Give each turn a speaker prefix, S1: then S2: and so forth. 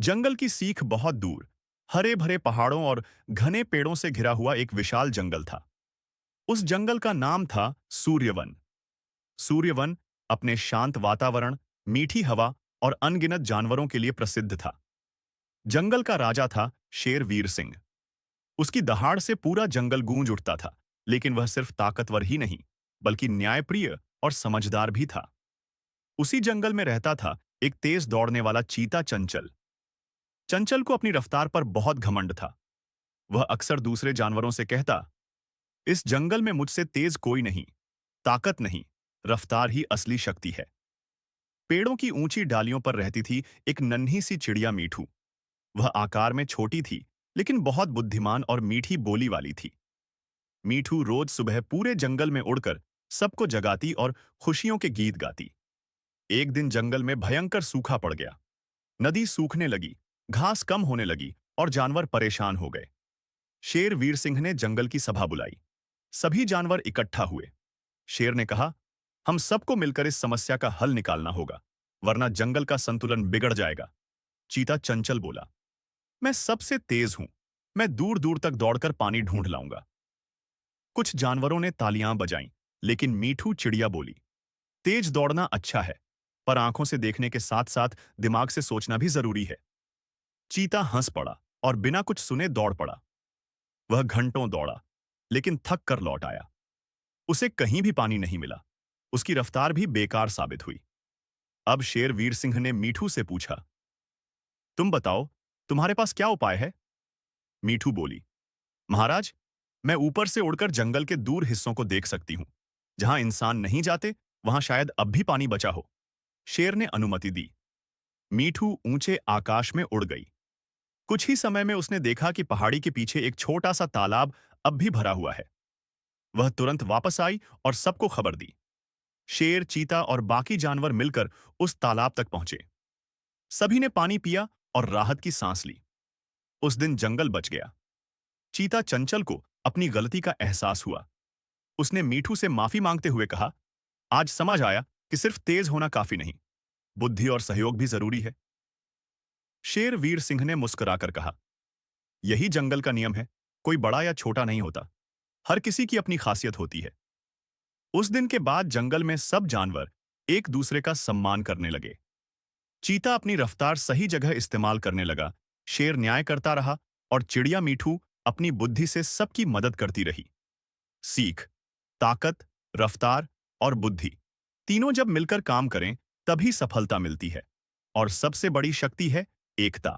S1: जंगल की सीख बहुत दूर, हरे भरे पहाड़ों और घने पेड़ों से घिरा हुआ एक विशाल जंगल था। उस जंगल का नाम था सूर्यवन। सूर्यवन अपने शांत वातावरण, मीठी हवा और अनगिनत जानवरों के लिए प्रसिद्ध था। जंगल का राजा था शेर वीर सिंह। उसकी दहाड़ से पूरा जंगल गूंज उठता था, लेकिन वह सिर्फ ताकतवर ही नहीं, बल्कि न्यायप्रिय और समझदार भी था। उसी जंगल में रहता था एक तेज दौड़ने वाला चीता चंचल। चंचल को अपनी रफ्तार पर बहुत घमंड था। वह अक्सर दूसरे जानवरों से कहता, इस जंगल में मुझसे तेज कोई नहीं, ताकत नहीं, रफ्तार ही असली शक्ति है। पेड़ों की ऊंची डालियों पर रहती थी एक नन्ही सी चिड़िया मीठू। वह आकार में छोटी थी, लेकिन बहुत बुद्धिमान और मीठी बोली वाली थी। मीठू रोज सुबह पूरे जंगल में उड़कर सबको जगाती और खुशियों के गीत गाती। एक दिन जंगल में भयंकर सूखा पड़ गया। नदी सूखने लगी, घास कम होने लगी और जानवर परेशान हो गए। शेर वीर सिंह ने जंगल की सभा बुलाई। सभी जानवर इकट्ठा हुए। शेर ने कहा, हम सबको मिलकर इस समस्या का हल निकालना होगा, वरना जंगल का संतुलन बिगड़ जाएगा। चीता चंचल बोला, मैं सबसे तेज हूं, मैं दूर दूर तक दौड़कर पानी ढूंढ लाऊंगा। कुछ जानवरों ने तालियां बजाईं, लेकिन मीठू चिड़िया बोली, तेज दौड़ना अच्छा है, पर आंखों से देखने के साथ साथ दिमाग से सोचना भी जरूरी है। चीता हंस पड़ा और बिना कुछ सुने दौड़ पड़ा। वह घंटों दौड़ा, लेकिन थक कर लौट आया। उसे कहीं भी पानी नहीं मिला। उसकी रफ्तार भी बेकार साबित हुई। अब शेर वीर सिंह ने मीठू से पूछा, तुम बताओ, तुम्हारे पास क्या उपाय है? मीठू बोली, महाराज, मैं ऊपर से उड़कर जंगल के दूर हिस्सों को देख सकती हूं। जहां इंसान नहीं जाते, वहां शायद अब भी पानी बचा हो। शेर ने अनुमति दी। मीठू ऊंचे आकाश में उड़ गई। कुछ ही समय में उसने देखा कि पहाड़ी के पीछे एक छोटा सा तालाब अब भी भरा हुआ है। वह तुरंत वापस आई और सबको खबर दी। शेर, चीता और बाकी जानवर मिलकर उस तालाब तक पहुंचे। सभी ने पानी पिया और राहत की सांस ली। उस दिन जंगल बच गया। चीता चंचल को अपनी गलती का एहसास हुआ। उसने मीठू से माफी मांगते हुए कहा, आज समझ आया कि सिर्फ तेज होना काफी नहीं, बुद्धि और सहयोग भी जरूरी है। शेर वीर सिंह ने मुस्कुराकर कहा, यही जंगल का नियम है, कोई बड़ा या छोटा नहीं होता, हर किसी की अपनी खासियत होती है। उस दिन के बाद जंगल में सब जानवर एक दूसरे का सम्मान करने लगे। चीता अपनी रफ्तार सही जगह इस्तेमाल करने लगा, शेर न्याय करता रहा और चिड़िया मीठू अपनी बुद्धि से सबकी मदद करती रही। सीख, ताकत, रफ्तार और बुद्धि, तीनों जब मिलकर काम करें, तभी सफलता मिलती है। और सबसे बड़ी शक्ति है एकता।